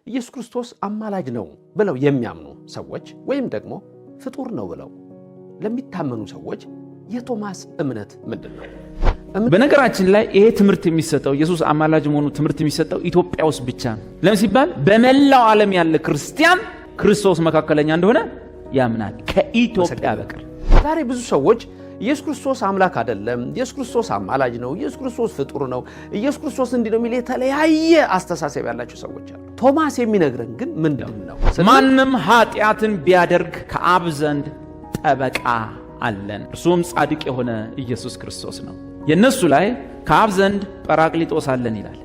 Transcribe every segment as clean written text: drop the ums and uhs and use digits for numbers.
ኢየሱስ ክርስቶስ አማላጅ ነው ብለው የሚያምኑ ሰዎች ወይም ደግሞ ፍጡር ነው ብለው ለሚታመኑ ሰዎች የቶማስ እምነት ምንድነው? በነገራችን ላይ ይሄ ትምህርት የሚሰጠው ኢየሱስ አማላጅ መሆኑ ትምህርት የሚሰጠው ኢትዮጵያ ውስጥ ብቻ ነው። ለምን ሲባል በመላው ዓለም ያለ ክርስቲያን ክርስቶስ መካከለኛ እንደሆነ ያምናል ከኢትዮጵያ በቀር። ዛሬ ብዙ ሰዎች ኢየሱስ ክርስቶስ አምላክ አይደለም፣ ኢየሱስ ክርስቶስ አማላጅ ነው፣ ኢየሱስ ክርስቶስ ፍጡር ነው፣ ኢየሱስ ክርስቶስ እንዲህ ነው የሚል የተለያየ አስተሳሰብ ያላቸው ሰዎች አሉ። ቶማስ የሚነግረን ግን ምንድነው? ማንም ኃጢአትን ቢያደርግ ከአብ ዘንድ ጠበቃ አለን፣ እርሱም ጻድቅ የሆነ ኢየሱስ ክርስቶስ ነው። የነሱ ላይ ከአብ ዘንድ ጰራቅሊጦስ አለን ይላል።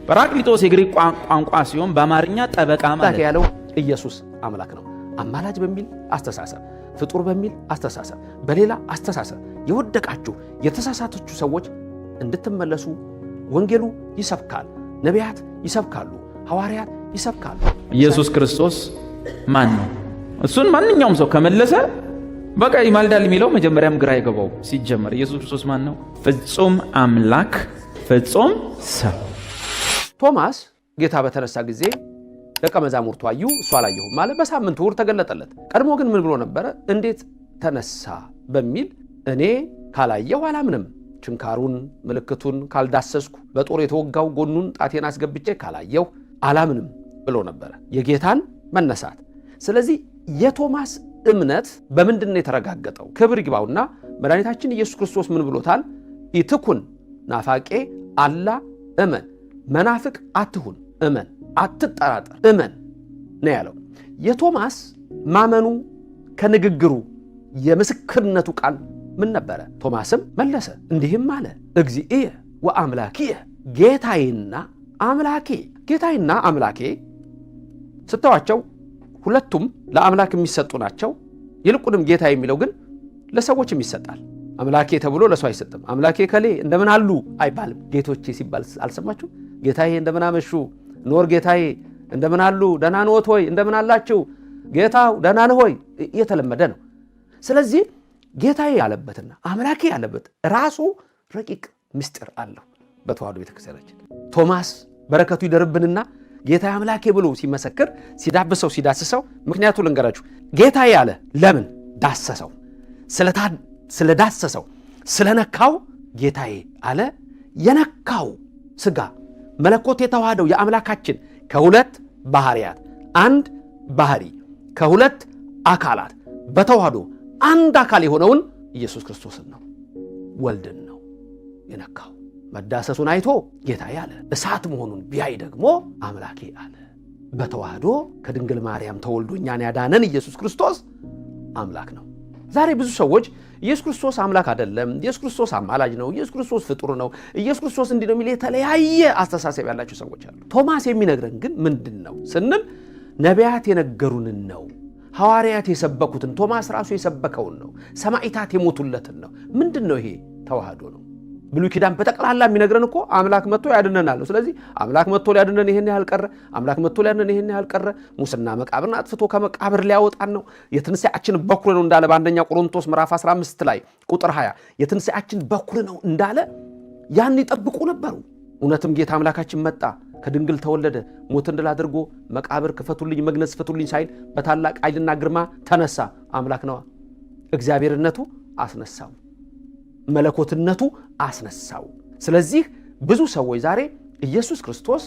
ጰራቅሊጦስ የግሪክ ቋንቋ ሲሆን በአማርኛ ጠበቃ ማለት ያለው ኢየሱስ አምላክ ነው። አማላጅ በሚል አስተሳሰብ፣ ፍጡር በሚል አስተሳሰብ፣ በሌላ አስተሳሰብ የወደቃችሁ የተሳሳታችሁ ሰዎች እንድትመለሱ ወንጌሉ ይሰብካል፣ ነቢያት ይሰብካሉ፣ ሐዋርያት ይሰብካሉ። ኢየሱስ ክርስቶስ ማን ነው? እሱን ማንኛውም ሰው ከመለሰ በቃ ይማልዳል የሚለው መጀመሪያም ግራ ይገባው። ሲጀመር ኢየሱስ ክርስቶስ ማን ነው? ፍጹም አምላክ ፍጹም ሰው። ቶማስ ጌታ በተነሳ ጊዜ ደቀ መዛሙርቱ አዩ፣ እሱ አላየሁም ማለት በሳምንቱ እሑድ ተገለጠለት። ቀድሞ ግን ምን ብሎ ነበረ? እንዴት ተነሳ በሚል እኔ ካላየሁ አላምንም፣ ችንካሩን ምልክቱን ካልዳሰስኩ በጦር የተወጋው ጎኑን ጣቴን አስገብቼ ካላየሁ አላምንም ብሎ ነበረ የጌታን መነሳት። ስለዚህ የቶማስ እምነት በምንድነው የተረጋገጠው? ክብር ይግባውና መድኃኒታችን ኢየሱስ ክርስቶስ ምን ብሎታል? ኢትኩን ናፋቄ አላ እመን፣ መናፍቅ አትሁን፣ እመን፣ አትጠራጠር፣ እመን ነው ያለው። የቶማስ ማመኑ ከንግግሩ የምስክርነቱ ቃል ምን ነበረ? ቶማስም መለሰ እንዲህም አለ፣ እግዚእየ ወአምላክየ፣ ጌታዬና አምላኬ። ጌታዬና አምላኬ ስተዋቸው ሁለቱም ለአምላክ የሚሰጡ ናቸው። ይልቁንም ጌታ የሚለው ግን ለሰዎችም ይሰጣል። አምላኬ ተብሎ ለሰው አይሰጥም። አምላኬ ከሌ እንደምን አሉ አይባልም። ጌቶቼ ሲባል አልሰማችሁ? ጌታዬ እንደምን አመሹ፣ ኖር ጌታዬ እንደምን አሉ፣ ደህና ነዎት ሆይ፣ እንደምን አላችሁ፣ ጌታው ደህና ነህ ሆይ እየተለመደ ነው። ስለዚህ ጌታዬ ያለበትና አምላኬ ያለበት ራሱ ረቂቅ ምስጢር አለው በተዋሕዶ ቤተክርስቲያናችን። ቶማስ በረከቱ ይደርብንና ጌታ አምላኬ ብሎ ሲመሰክር ሲዳብሰው ሲዳስሰው፣ ምክንያቱ ልንገራችሁ። ጌታ ያለ ለምን ዳሰሰው? ስለዳሰሰው ስለነካው ጌታዬ አለ። የነካው ስጋ መለኮት የተዋሃደው የአምላካችን ከሁለት ባህሪያት አንድ ባህሪ ከሁለት አካላት በተዋህዶ አንድ አካል የሆነውን ኢየሱስ ክርስቶስን ነው፣ ወልድን ነው የነካው። መዳሰሱን አይቶ ጌታዬ አለ። እሳት መሆኑን ቢያይ ደግሞ አምላኬ አለ። በተዋህዶ ከድንግል ማርያም ተወልዶ እኛን ያዳነን ኢየሱስ ክርስቶስ አምላክ ነው። ዛሬ ብዙ ሰዎች ኢየሱስ ክርስቶስ አምላክ አይደለም፣ ኢየሱስ ክርስቶስ አማላጅ ነው፣ ኢየሱስ ክርስቶስ ፍጡር ነው፣ ኢየሱስ ክርስቶስ እንዲህ ነው የሚል የተለያየ አስተሳሰብ ያላቸው ሰዎች አሉ። ቶማስ የሚነግረን ግን ምንድን ነው ስንል ነቢያት የነገሩንን ነው፣ ሐዋርያት የሰበኩትን፣ ቶማስ ራሱ የሰበከውን ነው፣ ሰማዕታት የሞቱለትን ነው። ምንድን ነው ይሄ? ተዋህዶ ነው። ብሉይ ኪዳን በጠቅላላ የሚነግረን እኮ አምላክ መጥቶ ያድነናል። ስለዚህ አምላክ መጥቶ ሊያድነን ይሄን ያህል ቀረ፣ አምላክ መጥቶ ሊያድነን ይሄን ያህል ቀረ፣ ሙስና መቃብርን አጥፍቶ ከመቃብር ሊያወጣን ነው፣ የትንሣኤያችን በኩር ነው እንዳለ በአንደኛ ቆሮንቶስ ምዕራፍ 15 ላይ ቁጥር 20 የትንሣኤያችን በኩር ነው እንዳለ ያን ይጠብቁ ነበሩ። እውነትም ጌታ አምላካችን መጣ፣ ከድንግል ተወለደ፣ ሞትን ድል አድርጎ መቃብር ክፈቱልኝ መግነዝ ፍቱልኝ ሳይል በታላቅ ኃይልና ግርማ ተነሳ። አምላክ ነዋ። እግዚአብሔርነቱ አስነሳው፣ መለኮትነቱ አስነሳው። ስለዚህ ብዙ ሰዎች ዛሬ ኢየሱስ ክርስቶስ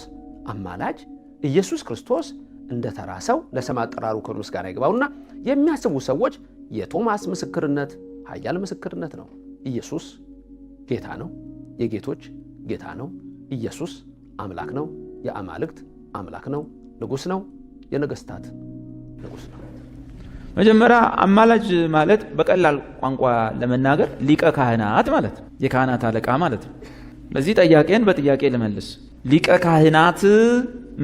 አማላጅ፣ ኢየሱስ ክርስቶስ እንደተራሰው ለስም አጠራሩ ክብር ምስጋና ይግባውና የሚያስቡ ሰዎች የቶማስ ምስክርነት ኃያል ምስክርነት ነው። ኢየሱስ ጌታ ነው፣ የጌቶች ጌታ ነው። ኢየሱስ አምላክ ነው፣ የአማልክት አምላክ ነው። ንጉሥ ነው፣ የነገስታት ንጉሥ ነው። መጀመሪያ አማላጅ ማለት በቀላል ቋንቋ ለመናገር ሊቀ ካህናት ማለት ነው። የካህናት አለቃ ማለት ነው። ለዚህ ጥያቄን በጥያቄ ልመልስ። ሊቀ ካህናት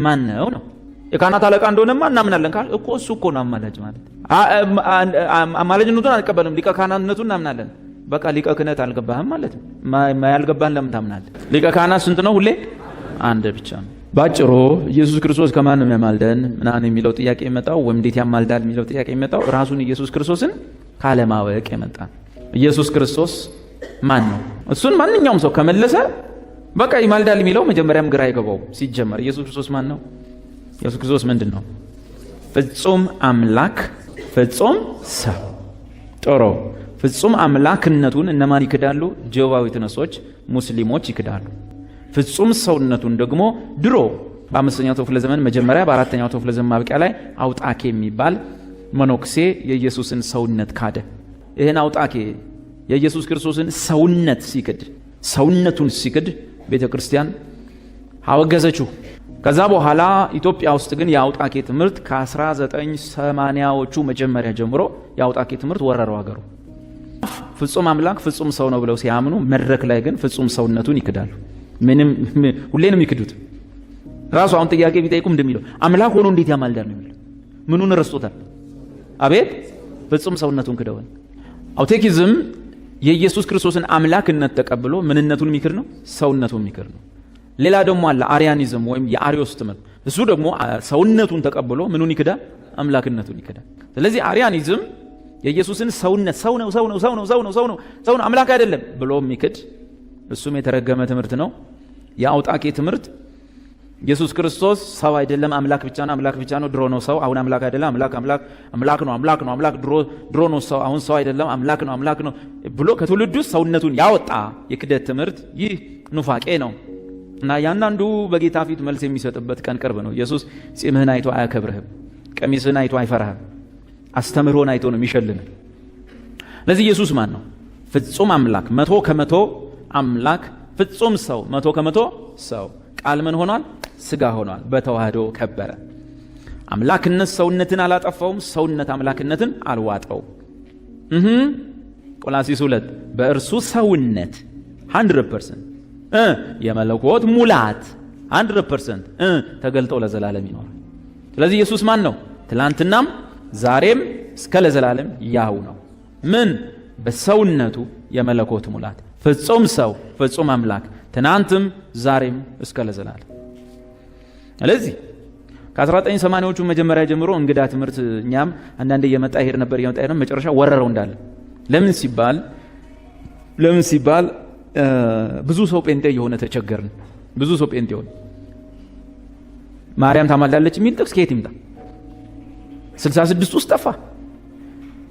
ማን ነው ነው? የካህናት አለቃ እንደሆነማ እናምናለን ካል እኮ እሱ እኮ ነው አማላጅ ማለት። አማላጅነቱን አልቀበልም፣ ሊቀ ካህናትነቱን እናምናለን። በቃ ሊቀ ክህነት አልገባህም ማለት ነው። ያልገባህን ለምን ታምናለህ? ሊቀ ካህናት ስንት ነው? ሁሌ አንድ ብቻ ነው። ባጭሩ ኢየሱስ ክርስቶስ ከማንም ያማልደን ምናምን የሚለው ጥያቄ የመጣው ወይም እንዴት ያማልዳል የሚለው ጥያቄ የመጣው ራሱን ኢየሱስ ክርስቶስን ካለማወቅ የመጣ። ኢየሱስ ክርስቶስ ማን ነው? እሱን ማንኛውም ሰው ከመለሰ በቃ ይማልዳል የሚለው መጀመሪያም ግራ ይገባው። ሲጀመር ኢየሱስ ክርስቶስ ማን ነው? ኢየሱስ ክርስቶስ ምንድን ነው? ፍጹም አምላክ ፍጹም ሰው። ጥሩ። ፍጹም አምላክነቱን እነማን ይክዳሉ? ጀሆቫዊ ተነሶች ሙስሊሞች ይክዳሉ። ፍጹም ሰውነቱን ደግሞ ድሮ በ5ኛው ክፍለ ዘመን መጀመሪያ በ4ኛው ክፍለ ዘመን ማብቂያ ላይ አውጣኬ የሚባል መነኩሴ የኢየሱስን ሰውነት ካደ። ይህን አውጣኬ የኢየሱስ ክርስቶስን ሰውነቱን ሲክድ ቤተ ክርስቲያን አወገዘችው። ከዛ በኋላ ኢትዮጵያ ውስጥ ግን የአውጣኬ ትምህርት ከ1980ዎቹ መጀመሪያ ጀምሮ የአውጣኬ ትምህርት ወረረው ሀገሩ። ፍጹም አምላክ ፍጹም ሰው ነው ብለው ሲያምኑ መድረክ ላይ ግን ፍጹም ሰውነቱን ይክዳሉ። ሁሌ ነው የሚክዱት። ራሱ አሁን ጥያቄ ቢጠይቁም እንደሚለው አምላክ ሆኖ እንዴት ያማልዳል ነው የሚለው። ምኑን ረስቶታል? አቤት ፍጹም ሰውነቱን ክደዋል። አውቴኪዝም የኢየሱስ ክርስቶስን አምላክነት ተቀብሎ ምንነቱን የሚክድ ነው፣ ሰውነቱን የሚክድ ነው። ሌላ ደግሞ አለ አሪያኒዝም ወይም የአሪዮስ ትምህርት። እሱ ደግሞ ሰውነቱን ተቀብሎ ምኑን ይክዳል? አምላክነቱን ይክዳል። ስለዚህ አሪያኒዝም የኢየሱስን ሰውነት ሰው ነው አምላክ አይደለም ብሎ የሚክድ እሱም የተረገመ ትምህርት ነው። የአውጣኬ ትምህርት ኢየሱስ ክርስቶስ ሰው አይደለም አምላክ ብቻ ነው፣ ድሮ ነው ሰው፣ አሁን አምላክ አይደለም፣ አምላክ ድሮ ነው ሰው፣ አሁን ሰው አይደለም፣ አምላክ ነው ብሎ ከትውልድ ውስጥ ሰውነቱን ያወጣ የክደት ትምህርት ይህ ኑፋቄ ነው እና ያንዳንዱ በጌታ ፊት መልስ የሚሰጥበት ቀን ቅርብ ነው። ኢየሱስ ጺምህን አይቶ አያከብርህም፣ ቀሚስህን አይቶ አይፈራህም፣ አስተምህሮን አይቶ ነው የሚሸልምህ። ለዚህ ኢየሱስ ማን ነው? ፍጹም አምላክ 100% አምላክ፣ ፍጹም ሰው 100% ሰው። ቃል ምን ሆኗል? ስጋ ሆኗል። በተዋህዶ ከበረ። አምላክነት ሰውነትን አላጠፋውም፣ ሰውነት አምላክነትን አልዋጠው። ቆላሲስ 2 በእርሱ ሰውነት 100% የመለኮት ሙላት 100% ተገልጠው ለዘላለም ይኖራል። ስለዚህ ኢየሱስ ማን ነው? ትላንትናም ዛሬም እስከ ለዘላለም ያው ነው። ምን? በሰውነቱ የመለኮት ሙላት፣ ፍጹም ሰው ፍጹም አምላክ፣ ትናንትም ዛሬም እስከ ለዘላለም። ስለዚህ ከ1980ዎቹ መጀመሪያ ጀምሮ እንግዳ ትምህርት እኛም አንዳንዴ እየመጣ ይሄድ ነበር መጨረሻ ወረረው እንዳለ። ለምን ሲባል ብዙ ሰው ጴንጤ የሆነ ተቸገርን። ብዙ ሰው ጴንጤ የሆነ ማርያም ታማልዳለች የሚል ጥቅስ ከየት ይምጣ? 66 ውስጥ ጠፋ።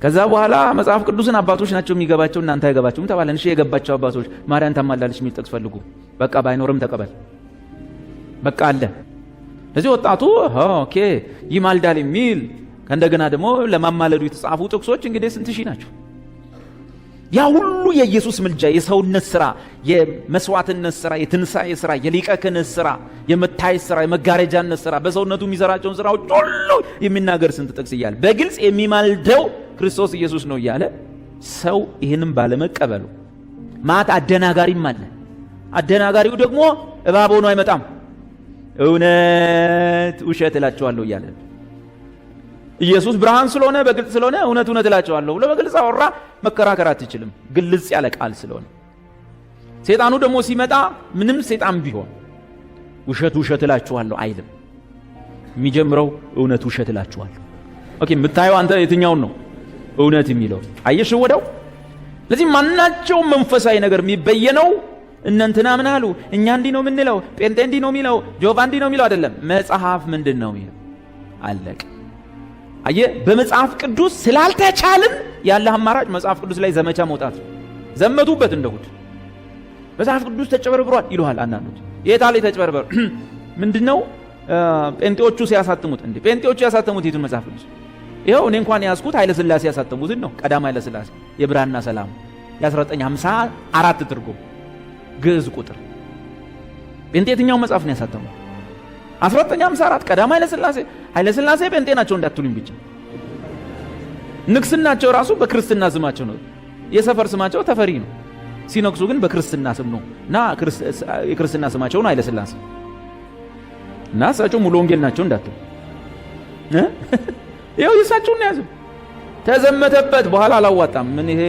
ከዛ በኋላ መጽሐፍ ቅዱስን አባቶች ናቸው የሚገባቸው እናንተ አይገባችሁም ተባለን። እሺ የገባቸው አባቶች ማርያም ታማልዳለች የሚል ጥቅስ ፈልጉ። በቃ ባይኖርም ተቀበል። በቃ አለ። ለዚህ ወጣቱ ኦኬ ይማልዳል የሚል ከእንደገና ደግሞ ለማማለዱ የተጻፉ ጥቅሶች እንግዲህ ስንት ሺህ ናቸው። ያ ሁሉ የኢየሱስ ምልጃ፣ የሰውነት ስራ፣ የመስዋዕትነት ስራ፣ የትንሣኤ ስራ፣ የሊቀ ክህነት ስራ፣ የመታየት ስራ፣ የመጋረጃነት ስራ፣ በሰውነቱ የሚሰራቸውን ስራዎች ሁሉ የሚናገር ስንት ጥቅስ እያለ በግልጽ የሚማልደው ክርስቶስ ኢየሱስ ነው እያለ ሰው ይህንም ባለመቀበሉ ማት አደናጋሪም አለ። አደናጋሪው ደግሞ እባብ ሆኖ አይመጣም። እውነት ውሸት እላቸዋለሁ እያለ ኢየሱስ ብርሃን ስለሆነ በግልጽ ስለሆነ እውነት እላቸዋለሁ ብሎ በግልጽ አወራ። መከራከር አትችልም፣ ግልጽ ያለ ቃል ስለሆነ። ሰይጣኑ ደግሞ ሲመጣ ምንም ሰይጣን ቢሆን ውሸት እላቸዋለሁ አይልም። የሚጀምረው እውነት ውሸት እላቸዋለሁ። ኦኬ የምታየው አንተ የትኛውን ነው እውነት የሚለው? አየሽ ወደው። ስለዚህ ማናቸው መንፈሳዊ ነገር የሚበየነው እነንትና ምን አሉ፣ እኛ እንዲህ ነው የምንለው፣ ጴንጤ እንዲህ ነው የሚለው፣ ጆቫ እንዲህ ነው የሚለው አይደለም። መጽሐፍ ምንድን ነው የሚለው? አለቀ። አየ በመጽሐፍ ቅዱስ ስላልተቻልን ያለ አማራጭ መጽሐፍ ቅዱስ ላይ ዘመቻ መውጣት። ዘመቱበት እንደሁድ መጽሐፍ ቅዱስ ተጨበርብሯል ይሉሃል አንዳንዶች። የታለ ተጨበርበር? ምንድነው ጴንጤዎቹ ሲያሳትሙት? እንዴ ጴንጤዎቹ ያሳተሙት የቱን መጽሐፍ ቅዱስ? ይኸው እኔ እንኳን ያስኩት ኃይለ ሥላሴ ያሳተሙትን ነው። ቀዳማዊ ኃይለ ሥላሴ የብርሃንና ሰላም የ1954 ትርጉም ግዕዝ ቁጥር። ጴንጤ የትኛው መጽሐፍ ነው ያሳተሙት? 1954 ቀዳማዊ ኃይለ ሥላሴ ጴንጤ ናቸው እንዳትሉኝ ብቻ። ንግስናቸው ራሱ በክርስትና ስማቸው ነው። የሰፈር ስማቸው ተፈሪ ነው። ሲነግሱ ግን በክርስትና ስም ነው እና የክርስትና ስማቸው ነው ኃይለ ሥላሴ እና እሳቸው ሙሉ ወንጌል ናቸው እንዳትሉ። ይኸው የእሳቸውን ነው ያዘው። ተዘመተበት። በኋላ አላዋጣም። ምን ይሄ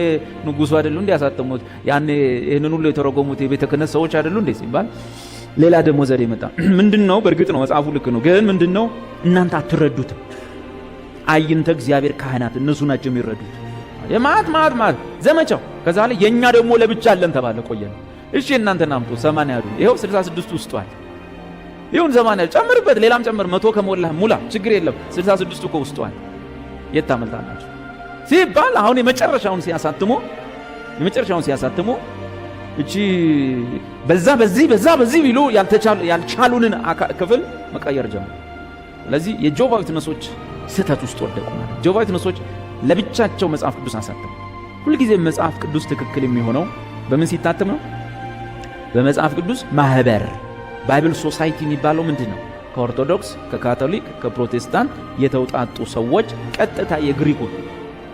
ንጉሱ አይደሉ እንዴ ያሳተሙት? ያኔ ይሄንን ሁሉ የተረጎሙት የቤተ ክህነት ሰዎች አይደሉ እንዴ ሲባል ሌላ ደግሞ ዘዴ መጣ። ምንድነው? በእርግጥ ነው መጽሐፉ ልክ ነው፣ ግን ምንድነው እናንተ አትረዱትም። አይንተ እግዚአብሔር ካህናት እነሱ ናቸው የሚረዱት። የማት ዘመቻው። ከዛ ላይ የኛ ደግሞ ለብቻ አለን ተባለ። ቆየን። እሺ እናንተ ናምጡ 80 ያዱ። ይሄው 66 ውስጥ አለ። ይሁን ዘማን ጨምርበት፣ ሌላም ጨምር፣ 100 ከሞላህ ሙላ፣ ችግር የለም። 66 እኮ ውስጧል። የት ታመልጣላችሁ ሲባል አሁን የመጨረሻውን ሲያሳትሙ እቺ በዚህ ቢሉ ያልቻሉንን ክፍል መቀየር ጀመሩ። ስለዚህ የጆቫ ዊትነሶች ስህተት ውስጥ ወደቁ ማለት። ጆቫ ዊትነሶች ለብቻቸው መጽሐፍ ቅዱስ አሳተሙ። ሁልጊዜ መጽሐፍ ቅዱስ ትክክል የሚሆነው በምን ሲታተም ነው? በመጽሐፍ ቅዱስ ማህበር ባይብል ሶሳይቲ የሚባለው ምንድን ነው? ከኦርቶዶክስ፣ ከካቶሊክ፣ ከፕሮቴስታንት የተውጣጡ ሰዎች ቀጥታ የግሪኩን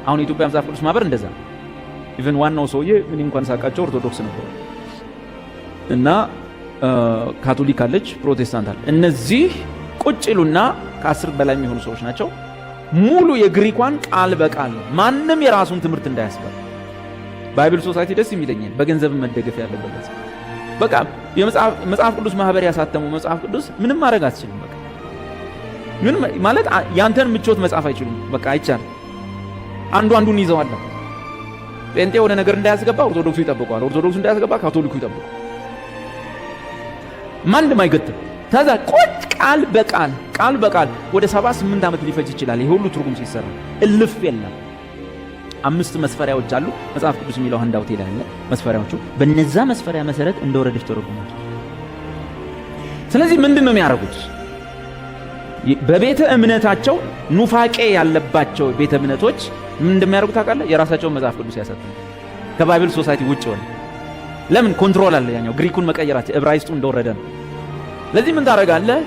አሁን የኢትዮጵያ መጽሐፍ ቅዱስ ማህበር እንደዛ ኢቨን ዋናው ሰውዬ ምን እንኳን ሳቃቸው ኦርቶዶክስ ነበሩ እና ካቶሊክ አለች፣ ፕሮቴስታንት አለ። እነዚህ ቁጭ ይሉና ከ10 በላይ የሚሆኑ ሰዎች ናቸው። ሙሉ የግሪኳን ቃል በቃል ማንም የራሱን ትምህርት እንዳያስገባ ባይብል ሶሳይቲ ደስ የሚለኝ በገንዘብ መደገፍ ያለበት በቃ የመጽሐፍ ቅዱስ ማህበር ያሳተሙ መጽሐፍ ቅዱስ ምንም ማድረግ አትችልም። በቃ ምን ማለት ያንተን ምቾት መጻፍ አይችሉም። በቃ አይቻልም። አንዱን ይዘዋል። ጴንጤ ወደ ነገር እንዳያስገባ ኦርቶዶክሱ ይጠብቀዋል፣ ኦርቶዶክሱ እንዳያስገባ ካቶሊኩ ይጠብቀዋል። ማንም አይገጥም። ታዛ ቁጭ ቃል በቃል ወደ 78 ዓመት ሊፈጅ ይችላል። ይሄ ሁሉ ትርጉም ሲሰራ እልፍ የለም። 5 መስፈሪያዎች አሉ መጽሐፍ ቅዱስ የሚለው አንዳውት ይላል። መስፈሪያዎቹ በነዛ መስፈሪያ መሰረት እንደወረደች ተረጉማች። ስለዚህ ምንድነው የሚያደርጉት? በቤተ እምነታቸው ኑፋቄ ያለባቸው ቤተ እምነቶች ምን እንደሚያደርጉት ታውቃለህ? የራሳቸውን መጽሐፍ ቅዱስ ያሳተሙ ከባይብል ሶሳይቲ ውጭ ሆነ። ለምን? ኮንትሮል አለ። ያኛው ግሪኩን መቀየራቸው ዕብራይስጡ እንደወረደ ነው። ለዚህ ምን ታደርጋለህ?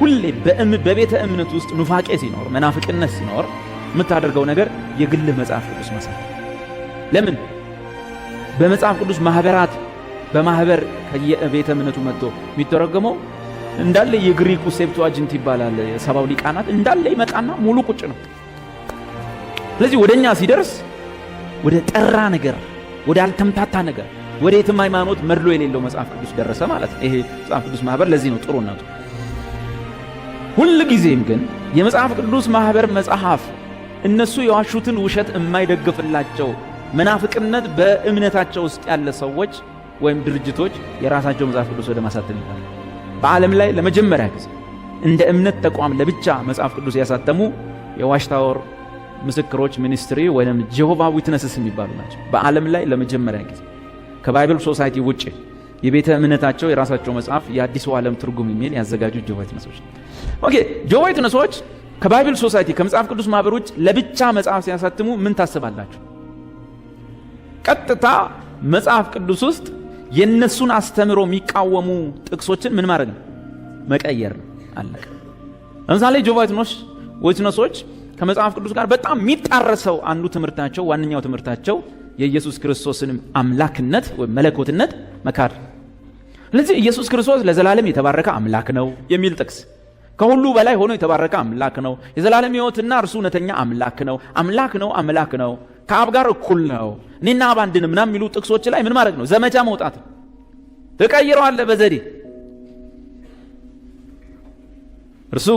ሁሌ በቤተ እምነት ውስጥ ኑፋቄ ሲኖር፣ መናፍቅነት ሲኖር የምታደርገው ነገር የግል መጽሐፍ ቅዱስ ማሳተም። ለምን? በመጽሐፍ ቅዱስ ማህበራት በማህበር ከየቤተ እምነቱ መጥቶ የሚተረጎመው እንዳለ የግሪኩ ሴፕቱአጂንት ይባላል። የሰባው ሊቃናት እንዳለ ይመጣና ሙሉ ቁጭ ነው። ስለዚህ ወደኛ ሲደርስ ወደ ጠራ ነገር፣ ወደ አልተምታታ ነገር፣ ወደ የትም ሃይማኖት መድሎ የሌለው መጽሐፍ ቅዱስ ደረሰ ማለት ነው። ይሄ መጽሐፍ ቅዱስ ማህበር ለዚህ ነው ጥሩነቱ። ሁሉ ጊዜም ግን የመጽሐፍ ቅዱስ ማህበር መጽሐፍ እነሱ የዋሹትን ውሸት የማይደግፍላቸው መናፍቅነት በእምነታቸው ውስጥ ያለ ሰዎች ወይም ድርጅቶች የራሳቸው መጽሐፍ ቅዱስ ወደ ማሳተም ይላሉ። በዓለም ላይ ለመጀመሪያ ጊዜ እንደ እምነት ተቋም ለብቻ መጽሐፍ ቅዱስ ያሳተሙ የዋሽታወር ምስክሮች ሚኒስትሪ ወይም ጄሆቫ ዊትነስስ የሚባሉ ናቸው። በዓለም ላይ ለመጀመሪያ ጊዜ ከባይብል ሶሳይቲ ውጭ የቤተ እምነታቸው የራሳቸው መጽሐፍ የአዲሱ ዓለም ትርጉም የሚል ያዘጋጁ ጄሆቫ ዊትነሶች። ኦኬ፣ ጄሆቫ ዊትነሶች ከባይብል ሶሳይቲ ከመጽሐፍ ቅዱስ ማህበር ውጭ ለብቻ መጽሐፍ ሲያሳትሙ ምን ታስባላችሁ? ቀጥታ መጽሐፍ ቅዱስ ውስጥ የነሱን አስተምሮ የሚቃወሙ ጥቅሶችን ምን ማድረግ ነው? መቀየር ነው። አለቀ። ለምሳሌ ጄሆቫ ዊትነሶች ከመጽሐፍ ቅዱስ ጋር በጣም የሚጣረሰው አንዱ ትምህርታቸው፣ ዋነኛው ትምህርታቸው የኢየሱስ ክርስቶስን አምላክነት ወይም መለኮትነት መካድ። ስለዚህ ኢየሱስ ክርስቶስ ለዘላለም የተባረከ አምላክ ነው የሚል ጥቅስ፣ ከሁሉ በላይ ሆኖ የተባረከ አምላክ ነው፣ የዘላለም ሕይወትና እርሱ እውነተኛ አምላክ ነው፣ ከአብ ጋር እኩል ነው፣ እኔና አብ አንድ ነን ምናምን የሚሉ ጥቅሶች ላይ ምን ማድረግ ነው? ዘመቻ መውጣት። ተቀይረዋል በዘዴ እርሱ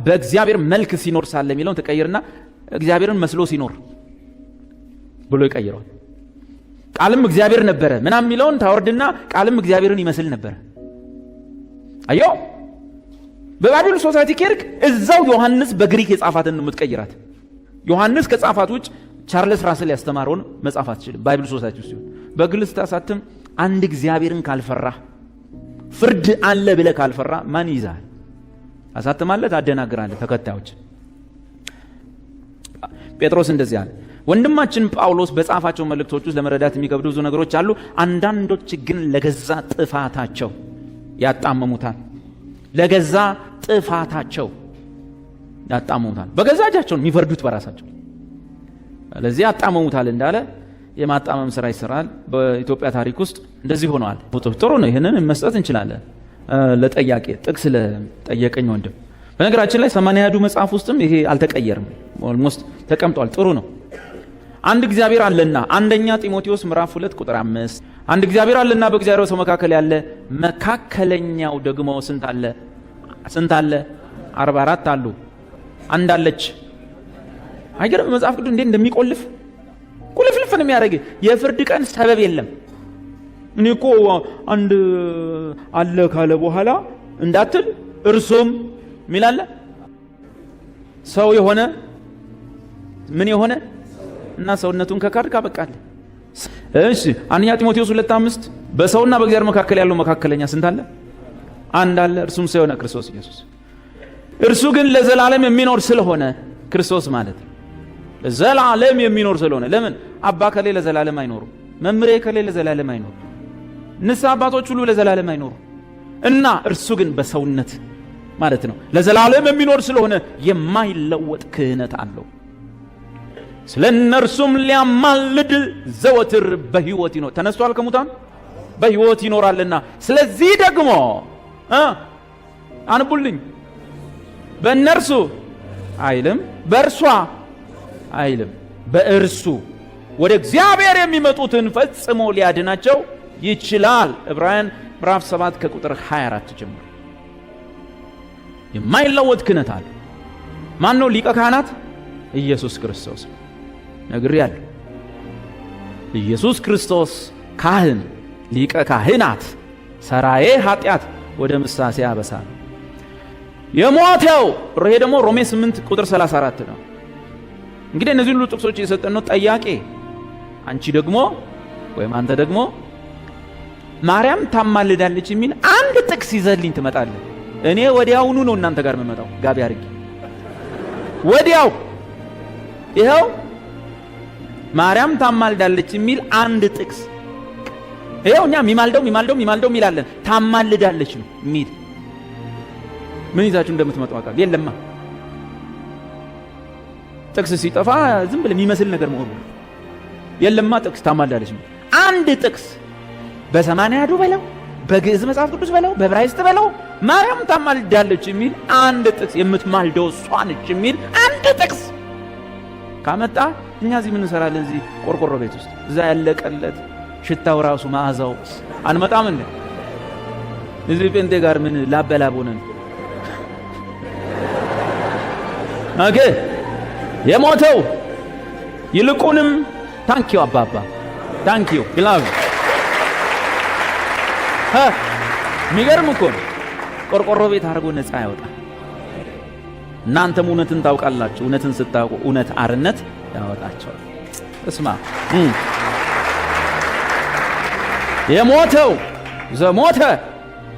በእግዚአብሔር መልክ ሲኖር ሳለ የሚለውን ተቀይርና እግዚአብሔርን መስሎ ሲኖር ብሎ ይቀይረዋል። ቃልም እግዚአብሔር ነበረ ምናምን የሚለውን ታወርድና ቃልም እግዚአብሔርን ይመስል ነበረ። አዮ በባይብል ሶሳይቲ ኬርክ እዛው ዮሐንስ በግሪክ የጻፋትን ነው የምትቀይራት። ዮሐንስ ከጻፋት ውጭ ቻርልስ ራስል ያስተማረውን መጻፍ አትችልም። ባይብል ሶሳይቲ ውስጥ ሲሆን በግል ስታሳትም አንድ እግዚአብሔርን ካልፈራ ፍርድ አለ ብለህ ካልፈራ ማን ይዛል? አሳትማለህ፣ ታደናግራለህ ተከታዮች። ጴጥሮስ እንደዚህ አለ። ወንድማችን ጳውሎስ በጻፋቸው መልእክቶች ውስጥ ለመረዳት የሚከብዱ ብዙ ነገሮች አሉ። አንዳንዶች ግን ለገዛ ጥፋታቸው ያጣመሙታል። ለገዛ ጥፋታቸው ያጣመሙታል። በገዛ እጃቸው የሚፈርዱት በራሳቸው። ለዚህ ያጣመሙታል እንዳለ የማጣመም ስራ ይሰራል። በኢትዮጵያ ታሪክ ውስጥ እንደዚህ ሆነዋል። ጥሩ ነው። ይህንን መስጠት እንችላለን ለጠያቄ ጥቅስ ለጠየቀኝ ወንድም። በነገራችን ላይ 80 መጽሐፍ ውስጥም ይሄ አልተቀየርም፣ ኦልሞስት ተቀምጧል። ጥሩ ነው። አንድ እግዚአብሔር አለና አንደኛ ጢሞቴዎስ ምዕራፍ 2 ቁጥር 5 አንድ እግዚአብሔር አለና በእግዚአብሔር ሰው መካከል ያለ መካከለኛው ደግሞ ስንት አለ? 44 አሉ። አንድ አለች። አይገርም? መጽሐፍ ቅዱስ እንዴት እንደሚቆልፍ ቁልፍልፍ ነው የሚያደርግ። የፍርድ ቀን ሰበብ የለም። እኔ እኮ አንድ አለ ካለ በኋላ እንዳትል እርሱም ሚላለ ሰው የሆነ ምን የሆነ እና ሰውነቱን ከካድክ አበቃለ። እሺ አንደኛ ጢሞቴዎስ 2:5 በሰውና በእግዚአብሔር መካከል ያለው መካከለኛ ስንት አለ? አንድ አለ፣ እርሱም ሰው የሆነ ክርስቶስ ኢየሱስ። እርሱ ግን ለዘላለም የሚኖር ስለሆነ ክርስቶስ ማለት ለዘላለም የሚኖር ስለሆነ። ለምን አባ ከሌ ለዘላለም አይኖሩ፣ መምሬ ከሌ ለዘላለም አይኖሩ፣ ንስሐ አባቶች ሁሉ ለዘላለም አይኖሩ እና እርሱ ግን በሰውነት ማለት ነው ለዘላለም የሚኖር ስለሆነ የማይለወጥ ክህነት አለው። ስለ እነርሱም ሊያማልድ ዘወትር በሕይወት ይኖር ተነስቷል ከሙታን በሕይወት ይኖራልና። ስለዚህ ደግሞ አንቡልኝ በእነርሱ አይልም በእርሷ አይልም በእርሱ ወደ እግዚአብሔር የሚመጡትን ፈጽሞ ሊያድናቸው ይችላል። ዕብራውያን ምዕራፍ 7 ከቁጥር 24 ጀምሮ የማይለወጥ ክህነት አለ። ማን ነው ሊቀ ካህናት? ኢየሱስ ክርስቶስ ነግሬያለሁ። ኢየሱስ ክርስቶስ ካህን ሊቀ ካህናት ሰራዬ ኃጢአት ወደ ምሳሴ ያበሳል የሞተው ይሄ ደግሞ ሮሜ 8 ቁጥር 34 ነው። እንግዲህ እነዚህ ሁሉ ጥቅሶች የሰጠን ነው። ጠያቄ አንቺ ደግሞ ወይም አንተ ደግሞ ማርያም ታማልዳለች የሚል አንድ ጥቅስ ይዘልኝ ትመጣለህ። እኔ ወዲያውኑ ነው እናንተ ጋር መመጣው ጋቢ አድርጌ ወዲያው ይሄው ማርያም ታማልዳለች የሚል አንድ ጥቅስ ይሄው እኛ ሚማልደው ሚላለን ታማልዳለች ነው ሚል ምን ይዛችሁ እንደምትመጡ አቃል የለማ ጥቅስ ሲጠፋ ዝም ብለ የሚመስል ነገር መሆኑ የለማ ጥቅስ ታማልዳለች ነው አንድ ጥቅስ በሰማንያዱ በለው በግዕዝ መጽሐፍ ቅዱስ በለው በዕብራይስጥ በለው ማርያም ታማልዳለች የሚል አንድ ጥቅስ የምትማልደው እሷ ነች የሚል አንድ ጥቅስ ካመጣ እኛ እዚህ ምን እንሰራለን? እዚህ ቆርቆሮ ቤት ውስጥ እዛ ያለቀለት ሽታው ራሱ መዓዛው አንመጣም እንዴ? እዚህ ጴንጤ ጋር ምን ላበላቦነን? ኦኬ የሞተው ይልቁንም ታንኪዩ አባባ ታንኪዩ ግላቭ ሚገርም እኮ ቆርቆሮ ቤት አድርጎ ነፃ ያወጣል። እናንተም እውነትን ታውቃላችሁ፣ እውነትን ስታውቁ እውነት አርነት ያወጣቸዋል። እስማ የሞተው ዘሞተ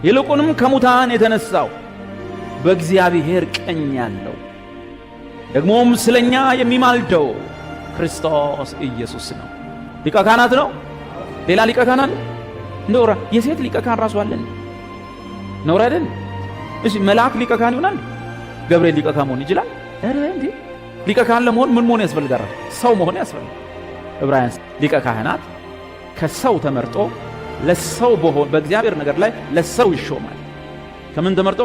ይልቁንም ከሙታን የተነሳው በእግዚአብሔር ቀኝ ያለው ደግሞም ስለኛ የሚማልደው ክርስቶስ ኢየሱስ ነው። ሊቀ ካህናት ነው። ሌላ ሊቀ ካህናት እንደውራ የሴት ሊቀ ካህን ራሱ አለን ነው አይደል? እሺ መልአክ ሊቀ ካህን ይሆናል? ገብርኤል ሊቀ ካህን መሆን ይችላል? አረ እንዴ ሊቀ ካህን ለመሆን ምን መሆን ያስፈልጋል? ሰው መሆን ያስፈልጋል። ዕብራውያን ሊቀ ካህናት ከሰው ተመርጦ ለሰው በእግዚአብሔር ነገር ላይ ለሰው ይሾማል። ከምን ተመርጦ?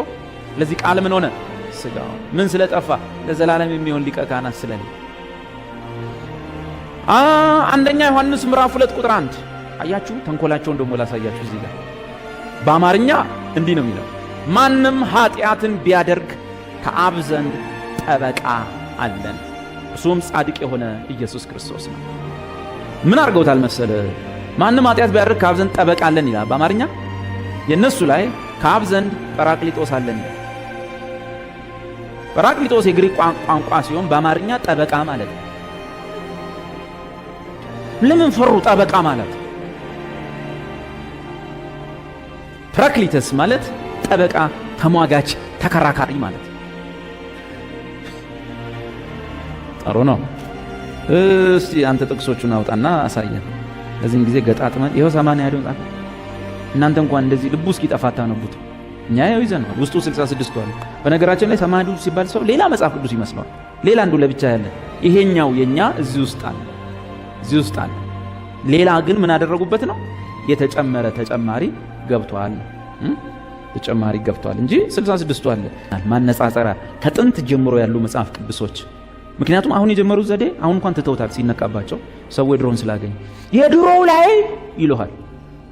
ለዚህ ቃል ምን ሆነ? ስጋው ምን ስለጠፋ? ለዘላለም የሚሆን ሊቀ ካህናት ስለሌለ። አንደኛ ዮሐንስ ምዕራፍ 2 ቁጥር 1 አያችሁ። ተንኮላቸውን ደግሞ ላሳያችሁ። እዚህ ጋር በአማርኛ እንዲህ ነው የሚለው፣ ማንም ኃጢአትን ቢያደርግ ከአብ ዘንድ ጠበቃ አለን፣ እርሱም ጻድቅ የሆነ ኢየሱስ ክርስቶስ ነው። ምን አድርገውታል መሰለ? ማንም ኃጢአት ቢያደርግ ከአብ ዘንድ ጠበቃ አለን ይላል። በአማርኛ የነሱ ላይ ከአብ ዘንድ ጰራቅሊጦስ አለን ይላል። ጰራቅሊጦስ የግሪክ ቋንቋ ሲሆን በአማርኛ ጠበቃ ማለት ነው። ለምን ፈሩ? ጠበቃ ማለት ጰራቅሊጦስ ማለት ጠበቃ፣ ተሟጋች፣ ተከራካሪ ማለት ጥሩ ነው። እስቲ አንተ ጥቅሶቹን አውጣና አሳየን። ለዚህም ጊዜ ገጣጥመን ይሄው 80 ያለው ጻፈ። እናንተ እንኳን እንደዚህ ልቡ እስኪ ጠፋታ ነውቡት። እኛ ያው ይዘናል። ውስጡ 66 አለ። በነገራችን ላይ 80 ሲባል ሰው ሌላ መጽሐፍ ቅዱስ ይመስለዋል። ሌላ አንዱ ለብቻ ያለ፣ ይሄኛው የኛ እዚህ ውስጥ አለ፣ እዚህ ውስጥ አለ። ሌላ ግን ምን አደረጉበት ነው? የተጨመረ ተጨማሪ ገብቷል፣ ተጨማሪ ገብቷል እንጂ 66 አለ። ማነጻጸሪያ ከጥንት ጀምሮ ያሉ መጽሐፍ ቅዱሶች። ምክንያቱም አሁን የጀመሩት ዘዴ አሁን እንኳን ትተውታል። ሲነቃባቸው ሰው ድሮን ስላገኝ የድሮው ላይ ይሉሃል።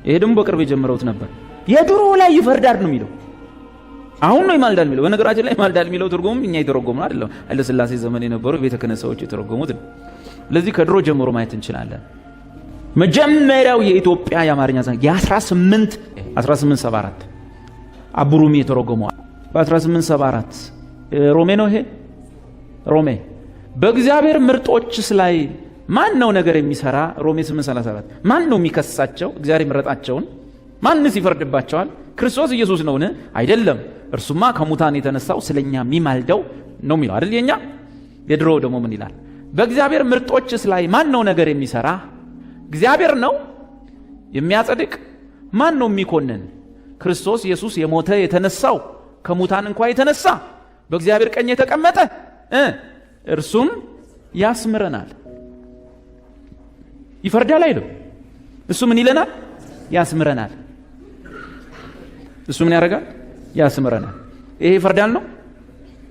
ይሄ ደግሞ በቅርብ የጀመረውት ነበር። የድሮው ላይ ይፈርዳል ነው የሚለው። አሁን ነው ይማልዳል የሚለው። በነገራችን ላይ ይማልዳል የሚለው ትርጉም እኛ የተረጎምነው አይደለም። ኃይለ ሥላሴ ዘመን የነበሩ ቤተ ክህነት ሰዎች የተረጎሙት ነው። ስለዚህ ከድሮ ጀምሮ ማየት እንችላለን። መጀመሪያው የኢትዮጵያ የአማርኛ ዘመን የ1874 አቡሩሚ የተረጎመው በ1874 ሮሜ ነው። ይሄ ሮሜ በእግዚአብሔር ምርጦችስ ላይ ማን ነው ነገር የሚሰራ? ሮሜ 8:34 ማን ነው የሚከሳቸው? እግዚአብሔር የመረጣቸውን ማንስ ይፈርድባቸዋል? ክርስቶስ ኢየሱስ ነውን? አይደለም፣ እርሱማ ከሙታን የተነሳው ስለኛ የሚማልደው ነው የሚለው አይደል? የኛ የድሮ ደግሞ ምን ይላል? በእግዚአብሔር ምርጦችስ ላይ ማን ነው ነገር የሚሰራ? እግዚአብሔር ነው የሚያጸድቅ። ማን ነው የሚኮንን? ክርስቶስ ኢየሱስ የሞተ የተነሳው ከሙታን እንኳ የተነሳ በእግዚአብሔር ቀኝ የተቀመጠ እርሱም ያስምረናል። ይፈርዳል አይልም። እሱ ምን ይለናል? ያስምረናል። እሱ ምን ያደርጋል? ያስምረናል። ይሄ ይፈርዳል ነው?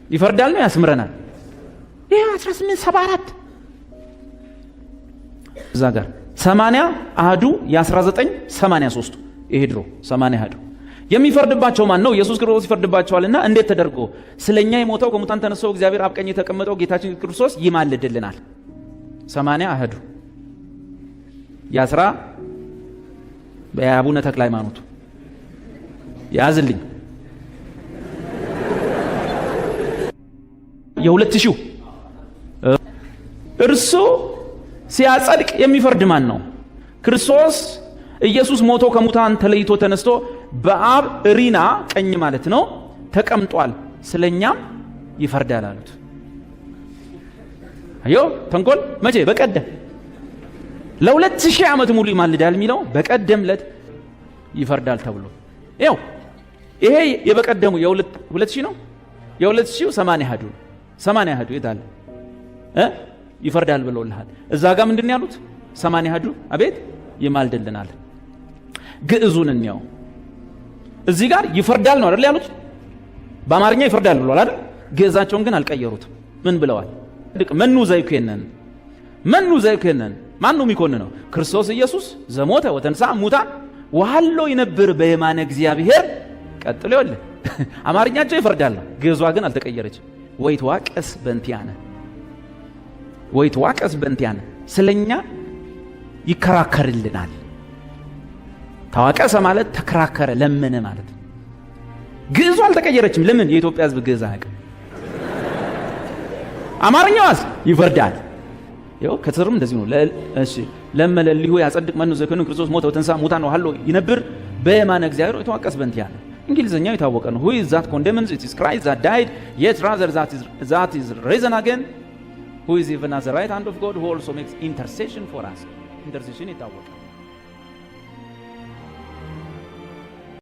ይፈርዳል ነው? ያስምረናል። ይሄ 1874 እዛ ጋር 80 አህዱ የ1983 ይሄ ድሮ 80 አህዱ የሚፈርድባቸው ማን ነው? ኢየሱስ ክርስቶስ ይፈርድባቸዋልና እንዴት ተደርጎ? ስለኛ የሞተው ከሙታን ተነሳው እግዚአብሔር አብ ቀኝ የተቀመጠው ጌታችን ክርስቶስ ይማልድልናል። 80 አህዱ ያስራ በአቡነ ተክለ ሃይማኖት ያዝልኝ የ2000 እርሱ ሲያጸድቅ የሚፈርድ ማን ነው? ክርስቶስ ኢየሱስ ሞቶ ከሙታን ተለይቶ ተነስቶ በአብ ሪና ቀኝ ማለት ነው ተቀምጧል፣ ስለኛም ይፈርዳል አሉት። አዮ ተንኮል መቼ? በቀደም ለ2000 ዓመት ሙሉ ይማልዳል የሚለው በቀደም ለት ይፈርዳል ተብሎ ይኸው ይሄ የበቀደሙ የ2000 ነው። የ2000 80 አህዱ 80 አህዱ ይታል ይፈርዳል ብለውልሃል። እዛ ጋር ምንድን ያሉት? 80 አህዱ አቤት ይማልድልናል። ግዕዙን እንየው። እዚህ ጋር ይፈርዳል ነው አይደል ያሉት? በአማርኛ ይፈርዳል ብለዋል አይደል? ግዕዛቸውን ግን አልቀየሩትም። ምን ብለዋል? መኑ ዘይኮነን መኑ ዘይኮነን ማን ነው የሚኮንነው? ክርስቶስ ኢየሱስ ዘሞተ ወተንሥአ እሙታን ወሀሎ ይነብር በየማነ እግዚአብሔር። ቀጥሎ ይወል አማርኛቸው ይፈርዳል፣ ግዕዟ ግን አልተቀየረችም። ወይትዋቀስ በእንቲአነ ወይትዋቀስ በእንቲአነ ስለኛ ይከራከርልናል። ተዋቀሰ ማለት ተከራከረ፣ ለመነ ማለት። ግዕዙ አልተቀየረችም። ለምን? የኢትዮጵያ ሕዝብ ግዕዝ አያውቅም። አማርኛዋስ ይፈርዳል። ይኸው ከስርም እንደዚህ ነው። እሺ ለመለሊሁ ያጸድቅ መኑ ዘከኑ ክርስቶስ ሞተ ወተንሥአ እሙታን ወሀሎ ይነብር በየማነ እግዚአብሔር ወይትዋቀስ በእንቲአነ። እንግሊዝኛው የታወቀ ነው። who is that condemns? it is Christ that died, yet rather that is risen again, who is even at the right hand of God, who also makes intercession for us. intercession የታወቀ